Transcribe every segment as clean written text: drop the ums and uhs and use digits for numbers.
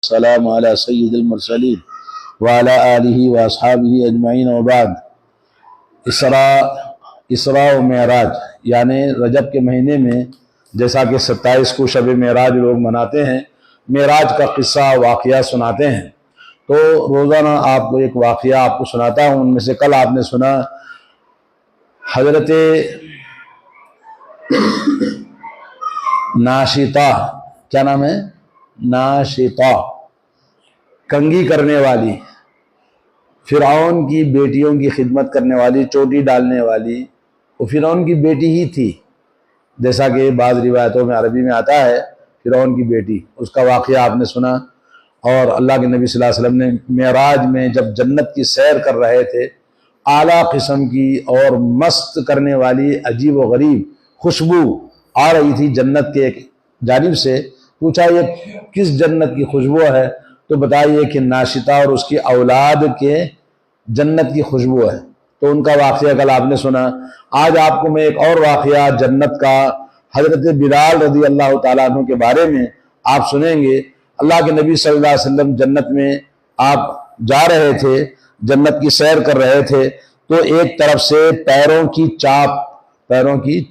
والسلام على سید المرسلین وعلى آلہ واصحابہ اجمعین وبعد۔ اسراء و معراج یعنی رجب کے مہینے میں جیسا کہ 27 کو شب معراج لوگ مناتے ہیں، معراج کا قصہ واقعہ سناتے ہیں، تو روزانہ آپ کو ایک واقعہ آپ کو سناتا ہوں۔ ان میں سے کل آپ نے سنا حضرت ناشطہ، کیا نام ہے؟ ناشطہ، کنگھی کرنے والی، فرعون کی بیٹیوں کی خدمت کرنے والی، چوٹی ڈالنے والی، وہ فرعون کی بیٹی ہی تھی، جیسا کہ بعض روایتوں میں عربی میں آتا ہے فرعون کی بیٹی، اس کا واقعہ آپ نے سنا۔ اور اللہ کے نبی صلی اللہ علیہ وسلم نے معراج میں جب جنت کی سیر کر رہے تھے، اعلیٰ قسم کی اور مست کرنے والی عجیب و غریب خوشبو آ رہی تھی جنت کے جانب سے۔ پوچھا یہ کس جنت کی خوشبو ہے؟ تو بتائیے کہ ناشطہ اور اس کی اولاد کے جنت کی خوشبو ہے۔ تو ان کا واقعہ کل آپ نے سنا۔ آج آپ کو میں ایک اور واقعہ جنت کا حضرت بلال رضی اللہ تعالیٰ عنہ کے بارے میں آپ سنیں گے۔ اللہ کے نبی صلی اللہ علیہ وسلم جنت میں آپ جا رہے تھے، جنت کی سیر کر رہے تھے، تو ایک طرف سے پیروں کی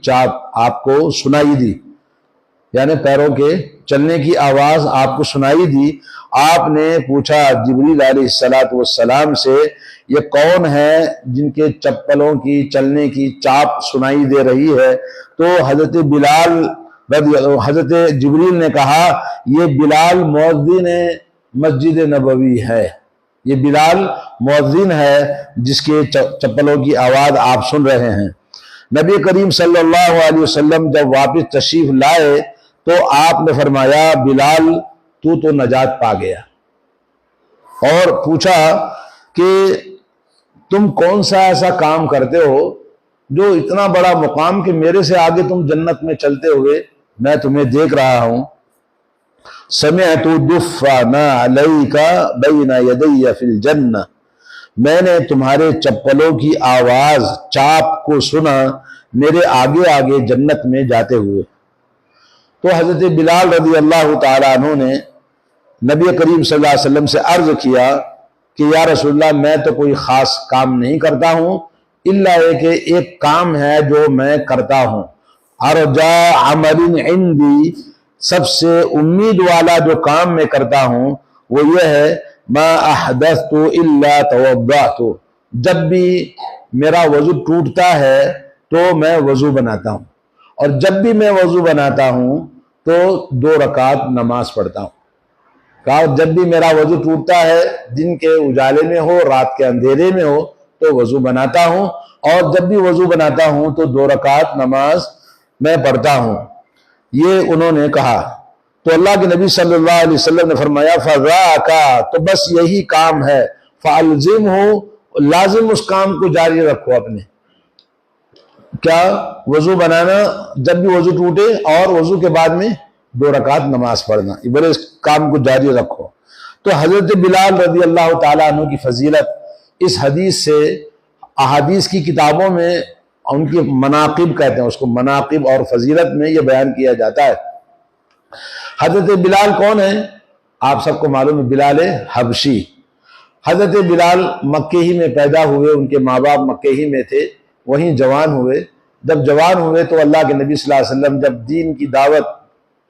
چاپ آپ کو سنائی دی، یعنی پیروں کے چلنے کی آواز آپ کو سنائی دی۔ آپ نے پوچھا جبریل علیہ السلام سے، یہ کون ہے جن کے چپلوں کی چلنے کی چاپ سنائی دے رہی ہے؟ تو حضرت جبریل نے کہا یہ بلال مؤذن مسجد نبوی ہے، یہ بلال مؤذن ہے جس کے چپلوں کی آواز آپ سن رہے ہیں۔ نبی کریم صلی اللہ علیہ وسلم جب واپس تشریف لائے تو آپ نے فرمایا بلال تو نجات پا گیا، اور پوچھا کہ تم کون سا ایسا کام کرتے ہو جو اتنا بڑا مقام کہ میرے سے آگے تم جنت میں چلتے ہوئے میں تمہیں دیکھ رہا ہوں۔ سمعت دفن علیک بین یدی فی الجنہ، میں نے تمہارے چپلوں کی آواز چاپ کو سنا میرے آگے آگے جنت میں جاتے ہوئے۔ تو حضرت بلال رضی اللہ تعالیٰ عنہ نے نبی کریم صلی اللہ علیہ وسلم سے عرض کیا کہ یا رسول اللہ میں تو کوئی خاص کام نہیں کرتا ہوں، الا یہ کہ ایک کام ہے جو میں کرتا ہوں، ارجا عمل عندی، سب سے امید والا جو کام میں کرتا ہوں وہ یہ ہے ما احدثت الا توضأت، جب بھی میرا وضو ٹوٹتا ہے تو میں وضو بناتا ہوں، اور جب بھی میں وضو بناتا ہوں تو 2 رکعت نماز پڑھتا ہوں۔ کہا جب بھی میرا وضو ٹوٹتا ہے، دن کے اجالے میں ہو رات کے اندھیرے میں ہو تو وضو بناتا ہوں، اور جب بھی وضو بناتا ہوں تو 2 رکعت نماز میں پڑھتا ہوں، یہ انہوں نے کہا۔ تو اللہ کے نبی صلی اللہ علیہ وسلم نے فرمایا فَذَاكَ، تو بس یہی کام ہے، فَأَلْزِمْهُ، لازم اس کام کو جاری رکھو اپنے۔ کیا؟ وضو بنانا جب بھی وضو ٹوٹے، اور وضو کے بعد میں 2 رکعت نماز پڑھنا، یہ بڑے اس کام کو جاری رکھو۔ تو حضرت بلال رضی اللہ تعالیٰ عنہ کی فضیلت اس حدیث سے، احادیث کی کتابوں میں ان کی مناقب کہتے ہیں اس کو، مناقب اور فضیلت میں یہ بیان کیا جاتا ہے۔ حضرت بلال کون ہے؟ آپ سب کو معلوم ہے، بلال حبشی۔ حضرت بلال مکے ہی میں پیدا ہوئے، ان کے ماں باپ مکے ہی میں تھے، وہیں جوان ہوئے۔ جب جوان ہوئے تو اللہ کے نبی صلی اللہ علیہ وسلم جب دین کی دعوت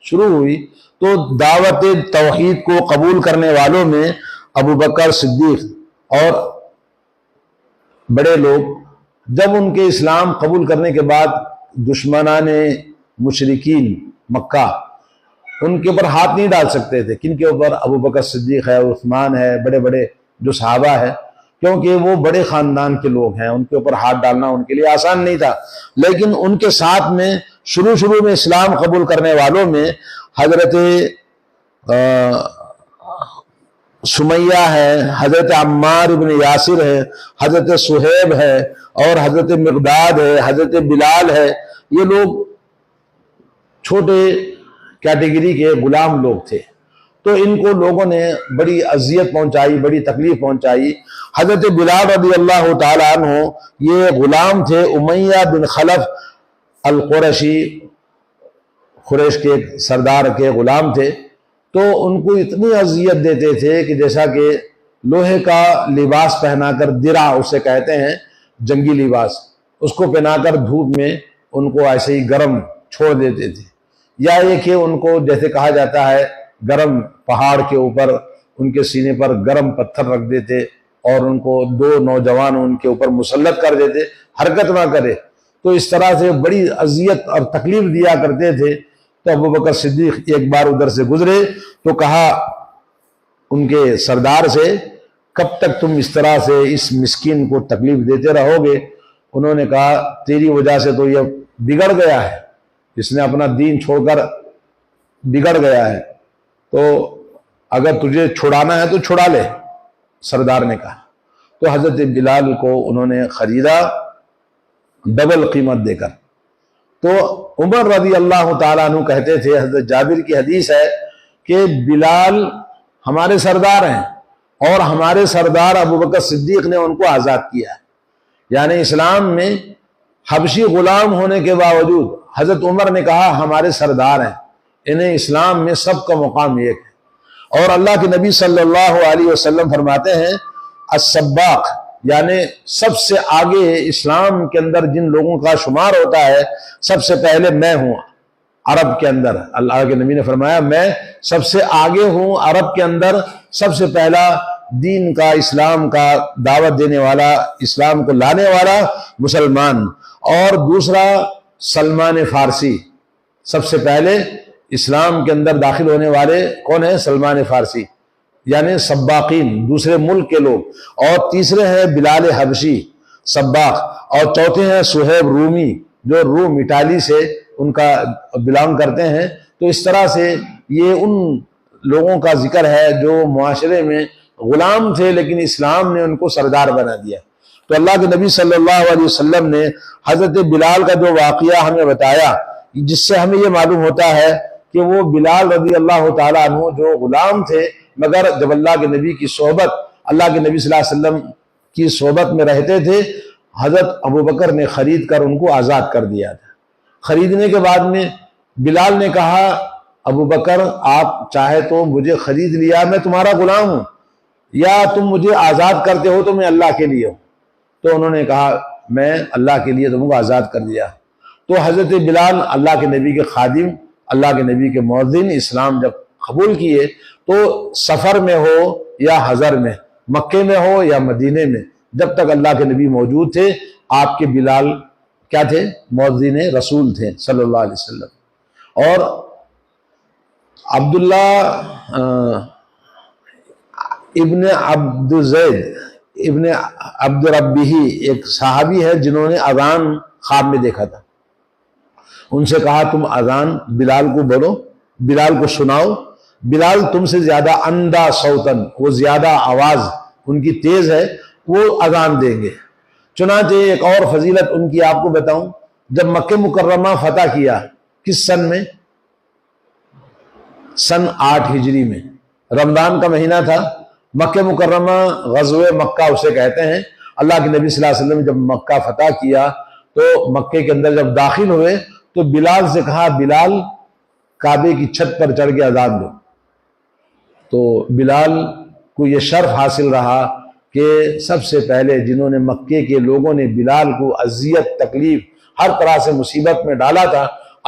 شروع ہوئی تو دعوت توحید کو قبول کرنے والوں میں ابو بکر صدیق اور بڑے لوگ، جب ان کے اسلام قبول کرنے کے بعد دشمنان مشرکین مکہ ان کے اوپر ہاتھ نہیں ڈال سکتے تھے۔ کن کے اوپر؟ ابو بکر صدیق ہے، عثمان ہے، بڑے بڑے جو صحابہ ہیں، کیونکہ وہ بڑے خاندان کے لوگ ہیں، ان کے اوپر ہاتھ ڈالنا ان کے لیے آسان نہیں تھا۔ لیکن ان کے ساتھ میں شروع میں اسلام قبول کرنے والوں میں حضرت سمیہ ہے، حضرت عمار ابن یاسر ہے، حضرت صہیب ہے، اور حضرت مقداد ہے، حضرت بلال ہے۔ یہ لوگ چھوٹے کیٹیگری کے غلام لوگ تھے، تو ان کو لوگوں نے بڑی اذیت پہنچائی، بڑی تکلیف پہنچائی۔ حضرت بلال رضی اللہ تعالیٰ عنہ یہ غلام تھے، امیہ بن خلف القرشی، قریش کے سردار کے غلام تھے، تو ان کو اتنی اذیت دیتے تھے کہ جیسا کہ لوہے کا لباس پہنا کر، درع اسے کہتے ہیں، جنگی لباس، اس کو پہنا کر دھوپ میں ان کو ایسے ہی گرم چھوڑ دیتے تھے، یا یہ کہ ان کو جیسے کہا جاتا ہے گرم پہاڑ کے اوپر ان کے سینے پر گرم پتھر رکھ دیتے اور ان کو دو نوجوان ان کے اوپر مسلط کر دیتے، حرکت نہ کرے۔ تو اس طرح سے بڑی اذیت اور تکلیف دیا کرتے تھے۔ تو ابوبکر صدیق ایک بار ادھر سے گزرے تو کہا ان کے سردار سے، کب تک تم اس طرح سے اس مسکین کو تکلیف دیتے رہو گے؟ انہوں نے کہا تیری وجہ سے تو یہ بگڑ گیا ہے، اس نے اپنا دین چھوڑ کر بگڑ گیا ہے، تو اگر تجھے چھڑانا ہے تو چھڑا لے، سردار نے کہا۔ تو حضرت بلال کو انہوں نے خریدا ڈبل قیمت دے کر۔ تو عمر رضی اللہ تعالیٰ عنہ کہتے تھے، حضرت جابر کی حدیث ہے کہ بلال ہمارے سردار ہیں اور ہمارے سردار ابوبکر صدیق نے ان کو آزاد کیا ہے۔ یعنی اسلام میں حبشی غلام ہونے کے باوجود حضرت عمر نے کہا ہمارے سردار ہیں، انہیں اسلام میں سب کا مقام ایک ہے۔ اور اللہ کے نبی صلی اللہ علیہ وسلم فرماتے ہیں السباق، یعنی سب سے آگے اسلام کے اندر جن لوگوں کا شمار ہوتا ہے سب سے پہلے میں ہوں عرب کے اندر۔ اللہ کے نبی نے فرمایا میں سب سے آگے ہوں عرب کے اندر، سب سے پہلا دین کا، اسلام کا دعوت دینے والا، اسلام کو لانے والا مسلمان۔ اور دوسرا سلمان فارسی، سب سے پہلے اسلام کے اندر داخل ہونے والے کون ہیں؟ سلمان فارسی، یعنی سباقین، دوسرے ملک کے لوگ۔ اور تیسرے ہیں بلال حبشی سباق، اور چوتھے ہیں صہیب رومی جو روم اٹالی سے ان کا بلانگ کرتے ہیں۔ تو اس طرح سے یہ ان لوگوں کا ذکر ہے جو معاشرے میں غلام تھے لیکن اسلام نے ان کو سردار بنا دیا۔ تو اللہ کے نبی صلی اللہ علیہ وسلم نے حضرت بلال کا جو واقعہ ہمیں بتایا، جس سے ہمیں یہ معلوم ہوتا ہے کہ وہ بلال رضی اللہ تعالیٰ عنہ جو غلام تھے، مگر جب اللہ کے نبی کی صحبت، اللہ کے نبی صلی اللہ علیہ وسلم کی صحبت میں رہتے تھے، حضرت ابوبکر نے خرید کر ان کو آزاد کر دیا تھا۔ خریدنے کے بعد میں بلال نے کہا ابوبکر آپ چاہے تو مجھے خرید لیا، میں تمہارا غلام ہوں، یا تم مجھے آزاد کرتے ہو تو میں اللہ کے لیے ہوں۔ تو انہوں نے کہا میں اللہ کے لیے تم کو آزاد کر دیا۔ تو حضرت بلال اللہ کے نبی کے خادم، اللہ کے نبی کے مؤذن، اسلام جب قبول کیے تو سفر میں ہو یا حضر میں، مکے میں ہو یا مدینے میں، جب تک اللہ کے نبی موجود تھے آپ کے بلال کیا تھے؟ مؤذن رسول تھے صلی اللہ علیہ وسلم۔ اور عبداللہ ابن عبد زید ابن عبد ربی، ایک صحابی ہے جنہوں نے اذان خواب میں دیکھا تھا۔ ان سے کہا تم اذان بلال کو بولو، بلال کو سناؤ، بلال تم سے زیادہ اندھا صوتن، وہ زیادہ آواز ان کی تیز ہے، وہ اذان دیں گے۔ چنانچہ ایک اور فضیلت ان کی آپ کو بتاؤں، جب مکہ مکرمہ فتح کیا کس سن میں؟ سن 8 ہجری میں، رمضان کا مہینہ تھا۔ مکہ مکرمہ غزوہ مکہ اسے کہتے ہیں۔ اللہ کے نبی صلی اللہ علیہ وسلم جب مکہ فتح کیا تو مکے کے اندر جب داخل ہوئے تو بلال سے کہا بلال کعبے کی چھت پر چڑھ کے اذان دو۔ تو بلال کو یہ شرف حاصل رہا کہ سب سے پہلے جنہوں نے مکے کے لوگوں نے بلال کو اذیت، تکلیف، ہر طرح سے مصیبت میں ڈالا تھا،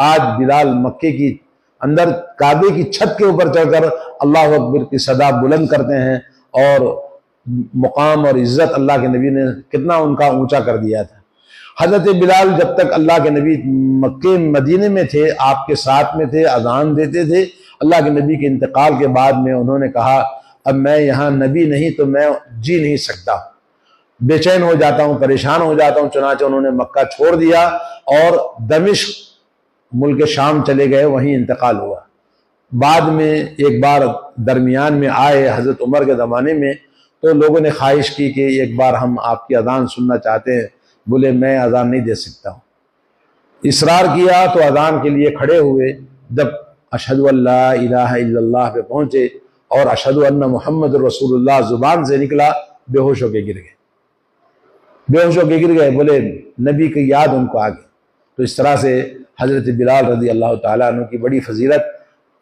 آج بلال مکے کی اندر کعبے کی چھت کے اوپر چڑھ کر اللہ اکبر کی صدا بلند کرتے ہیں، اور مقام اور عزت اللہ کے نبی نے کتنا ان کا اونچا کر دیا تھا۔ حضرت بلال جب تک اللہ کے نبی مکے مدینے میں تھے، آپ کے ساتھ میں تھے، اذان دیتے تھے۔ اللہ کے نبی کے انتقال کے بعد میں انہوں نے کہا اب میں یہاں نبی نہیں تو میں جی نہیں سکتا، بے چین ہو جاتا ہوں، پریشان ہو جاتا ہوں۔ چنانچہ انہوں نے مکہ چھوڑ دیا اور دمشق ملک شام چلے گئے، وہیں انتقال ہوا۔ بعد میں ایک بار درمیان میں آئے حضرت عمر کے زمانے میں، تو لوگوں نے خواہش کی کہ ایک بار ہم آپ کی اذان سننا چاہتے ہیں۔ بولے میں اذان نہیں دے سکتا ہوں۔ اصرار کیا تو اذان کے لیے کھڑے ہوئے۔ جب اشہد ان لا الہ الا اللہ پہ پہنچے اور اشہد ان محمد رسول اللہ زبان سے نکلا، بے ہوش ہو کے گر گئے، بے ہوش ہو کے گر گئے۔ بولے نبی کی یاد ان کو آ گئی۔ تو اس طرح سے حضرت بلال رضی اللہ تعالیٰ عنہ کی بڑی فضیلت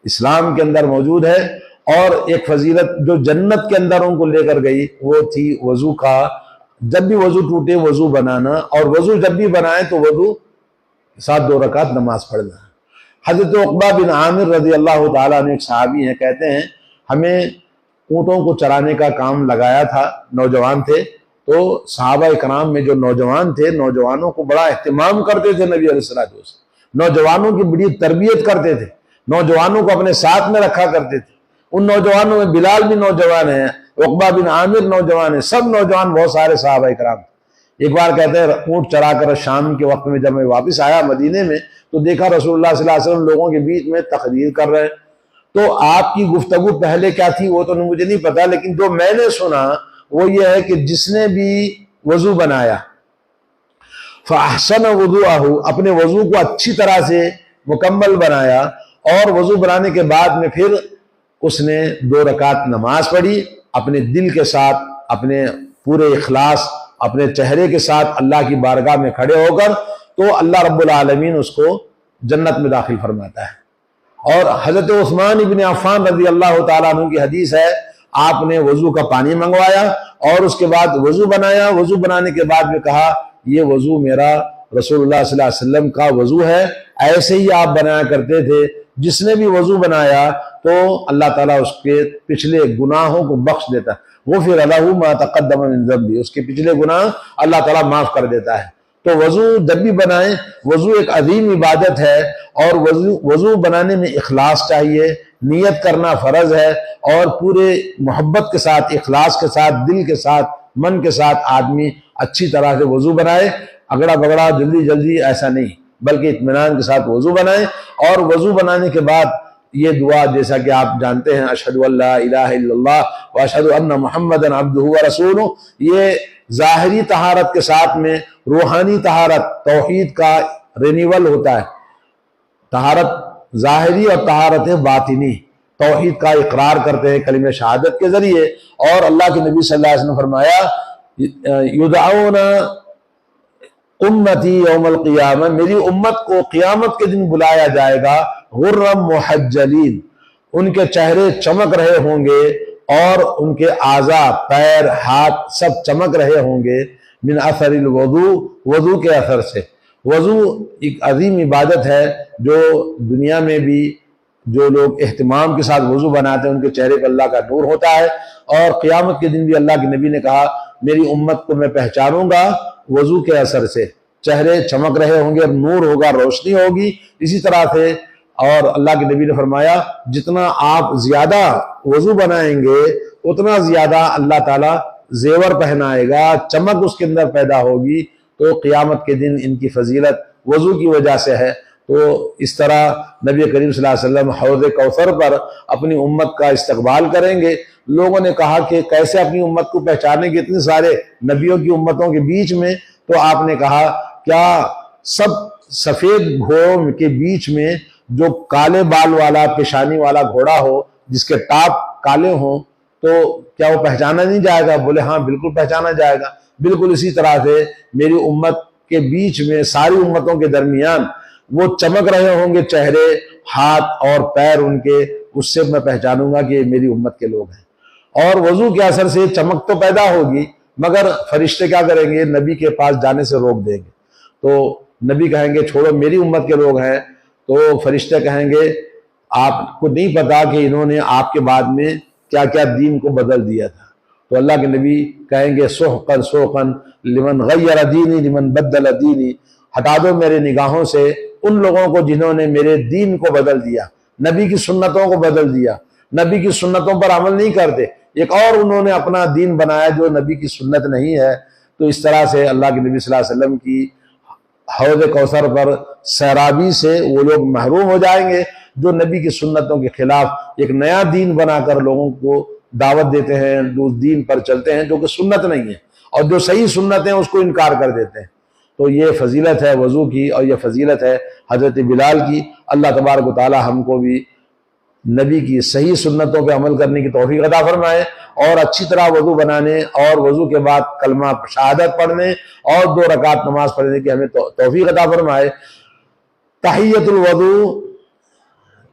اسلام کے اندر موجود ہے۔ اور ایک فضیلت جو جنت کے اندر ان کو لے کر گئی وہ تھی وضو کا، جب بھی وضو ٹوٹے وضو بنانا، اور وضو جب بھی بنائے تو وضو ساتھ 2 رکعت نماز پڑھنا۔ حضرت عقبہ بن عامر رضی اللہ تعالیٰ عنہ ایک صحابی ہیں، کہتے ہیں ہمیں اونٹوں کو چرانے کا کام لگایا تھا، نوجوان تھے، تو صحابہ اکرام میں جو نوجوان تھے، نوجوانوں کو بڑا اہتمام کرتے تھے نبی علیہ الصلوۃ والسلام، نوجوانوں کی بڑی تربیت کرتے تھے، نوجوانوں کو اپنے ساتھ میں رکھا کرتے تھے۔ ان نوجوانوں میں بلال بھی نوجوان ہیں، عقبہ بن عامر نوجوان ہیں، سب نوجوان، بہت سارے صحابہ اکرام۔ ایک بار کہتے ہیں اونٹ چرا کر شام کے وقت میں جب میں واپس آیا مدینے میں تو دیکھا رسول اللہ صلی اللہ علیہ وسلم لوگوں کے بیچ میں تقریر کر رہے ہیں۔ تو آپ کی گفتگو پہلے کیا تھی وہ تو مجھے نہیں پتا، لیکن جو میں نے سنا وہ یہ ہے کہ جس نے بھی وضو بنایا فاحسن وضوءہ، اپنے وضو کو اچھی طرح سے مکمل بنایا، اور وضو بنانے کے بعد میں پھر اس نے 2 رکعت نماز پڑھی اپنے دل کے ساتھ، اپنے پورے اخلاص، اپنے چہرے کے ساتھ اللہ کی بارگاہ میں کھڑے ہو کر، تو اللہ رب العالمین اس کو جنت میں داخل فرماتا ہے۔ اور حضرت عثمان ابن عفان رضی اللہ تعالیٰ عنہ کی حدیث ہے، آپ نے وضو کا پانی منگوایا اور اس کے بعد وضو بنایا، وضو بنانے کے بعد میں کہا یہ وضو میرا رسول اللہ صلی اللہ علیہ وسلم کا وضو ہے، ایسے ہی آپ بنایا کرتے تھے۔ جس نے بھی وضو بنایا تو اللہ تعالیٰ اس کے پچھلے گناہوں کو بخش دیتا ہے، غفر لہ ما تقدم من ذنبہ، اس کے پچھلے گناہ اللہ تعالیٰ معاف کر دیتا ہے۔ تو وضو جب بھی بنائیں، وضو ایک عظیم عبادت ہے، اور وضو بنانے میں اخلاص چاہیے، نیت کرنا فرض ہے، اور پورے محبت کے ساتھ، اخلاص کے ساتھ، دل کے ساتھ، من کے ساتھ آدمی اچھی طرح سے وضو بنائے، اگڑا بگڑا جلدی جلدی ایسا نہیں، بلکہ اطمینان کے ساتھ وضو بنائیں۔ اور وضو بنانے کے بعد یہ دعا جیسا کہ آپ جانتے ہیں، اشہد ان لا الہ الا اللہ واشہد ان محمدا عبدہ ورسولہ، یہ ظاہری طہارت کے ساتھ میں روحانی طہارت، توحید کا رینیول ہوتا ہے، طہارت ظاہری اور طہارت باطنی، توحید کا اقرار کرتے ہیں کلمہ شہادت کے ذریعے۔ اور اللہ کے نبی صلی اللہ علیہ وسلم نے فرمایا یدعون امتی یوم القیامہ، میری امت کو قیامت کے دن بلایا جائے گا، غرم محجلین، ان کے چہرے چمک رہے ہوں گے، اور ان کے اعضاء، پیر، ہاتھ سب چمک رہے ہوں گے، من اثر الوضو، وضو کے اثر سے۔ وضو ایک عظیم عبادت ہے جو دنیا میں بھی جو لوگ اہتمام کے ساتھ وضو بناتے ہیں ان کے چہرے پر اللہ کا نور ہوتا ہے، اور قیامت کے دن بھی اللہ کے نبی نے کہا میری امت کو میں پہچانوں گا وضو کے اثر سے، چہرے چمک رہے ہوں گے، نور ہوگا، روشنی ہوگی۔ اسی طرح سے اور اللہ کے نبی نے فرمایا جتنا آپ زیادہ وضو بنائیں گے اتنا زیادہ اللہ تعالیٰ زیور پہنائے گا، چمک اس کے اندر پیدا ہوگی۔ تو قیامت کے دن ان کی فضیلت وضو کی وجہ سے ہے۔ تو اس طرح نبی کریم صلی اللہ علیہ وسلم حوض کوثر پر اپنی امت کا استقبال کریں گے۔ لوگوں نے کہا کہ کیسے اپنی امت کو پہچانیں گے اتنے سارے نبیوں کی امتوں کے بیچ میں؟ تو آپ نے کہا کیا سب سفید گھوڑوں کے بیچ میں جو کالے بال والا پیشانی والا گھوڑا ہو جس کے ٹاپ کالے ہوں تو کیا وہ پہچانا نہیں جائے گا؟ بولے ہاں بالکل پہچانا جائے گا۔ بالکل اسی طرح سے میری امت کے بیچ میں، ساری امتوں کے درمیان وہ چمک رہے ہوں گے چہرے، ہاتھ اور پیر ان کے، اس سے میں پہچانوں گا کہ یہ میری امت کے لوگ ہیں۔ اور وضو کے اثر سے چمک تو پیدا ہوگی، مگر فرشتے کیا کریں گے؟ نبی کے پاس جانے سے روک دیں گے۔ تو نبی کہیں گے چھوڑو میری امت کے لوگ ہیں، تو فرشتے کہیں گے آپ کو نہیں پتا کہ انہوں نے آپ کے بعد میں کیا کیا دین کو بدل دیا تھا۔ تو اللہ کے نبی کہیں گے سحقن سحقن لمن غیر دینی لمن بدل دینی، ہٹا دو میرے نگاہوں سے ان لوگوں کو جنہوں نے میرے دین کو بدل دیا، نبی کی سنتوں کو بدل دیا، نبی کی سنتوں پر عمل نہیں کرتے، ایک اور انہوں نے اپنا دین بنایا جو نبی کی سنت نہیں ہے۔ تو اس طرح سے اللہ کے نبی صلی اللہ علیہ وسلم کی حوض کوثر پر سیرابی سے وہ لوگ محروم ہو جائیں گے جو نبی کی سنتوں کے خلاف ایک نیا دین بنا کر لوگوں کو دعوت دیتے ہیں، اس دین پر چلتے ہیں جو کہ سنت نہیں ہے، اور جو صحیح سنت ہے اس کو انکار کر دیتے ہیں۔ تو یہ فضیلت ہے وضو کی، اور یہ فضیلت ہے حضرت بلال کی۔ اللہ تبارک و تعالی ہم کو بھی نبی کی صحیح سنتوں پہ عمل کرنے کی توفیق عطا فرمائے، اور اچھی طرح وضو بنانے اور وضو کے بعد کلمہ شہادت پڑھنے اور 2 رکعت نماز پڑھنے کی ہمیں توفیق عطا فرمائے۔ تحیۃ الوضو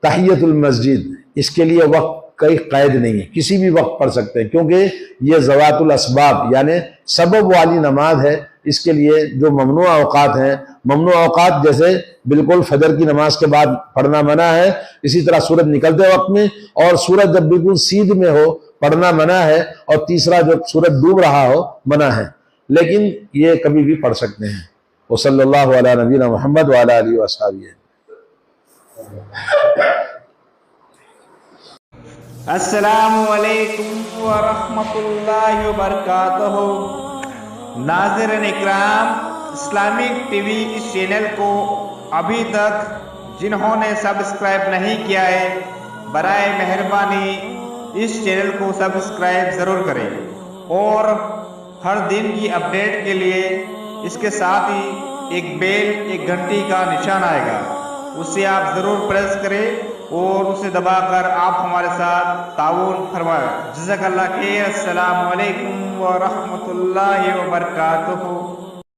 تحیت المسجد، اس کے لیے وقت کوئی قید نہیں ہے، کسی بھی وقت پڑھ سکتے ہیں، کیونکہ یہ ذوات الاسباب یعنی سبب والی نماز ہے۔ اس کے لیے جو ممنوع اوقات ہیں، ممنوع اوقات جیسے بالکل فجر کی نماز کے بعد پڑھنا منع ہے، اسی طرح سورج نکلتے وقت میں، اور سورج جب بالکل سیدھ میں ہو پڑھنا منع ہے، اور تیسرا جب سورج ڈوب رہا ہو منع ہے، لیکن یہ کبھی بھی پڑھ سکتے ہیں۔ وصلی اللہ علی نبینا محمد وعلی آلہ وصحبہ۔ السلام علیکم ورحمۃ اللہ وبرکاتہ۔ ناظرین اکرام، اسلامک ٹی وی اس چینل کو ابھی تک جنہوں نے سبسکرائب نہیں کیا ہے، برائے مہربانی اس چینل کو سبسکرائب ضرور کریں، اور ہر دن کی اپڈیٹ کے لیے اس کے ساتھ ہی ایک بیل، ایک گھنٹی کا نشان آئے گا، اسے آپ ضرور پریس کریں اور اسے دبا کر آپ ہمارے ساتھ تعاون فرمائیں۔ جزاک اللہ خیر۔ السلام علیکم ورحمۃ اللہ وبرکاتہ۔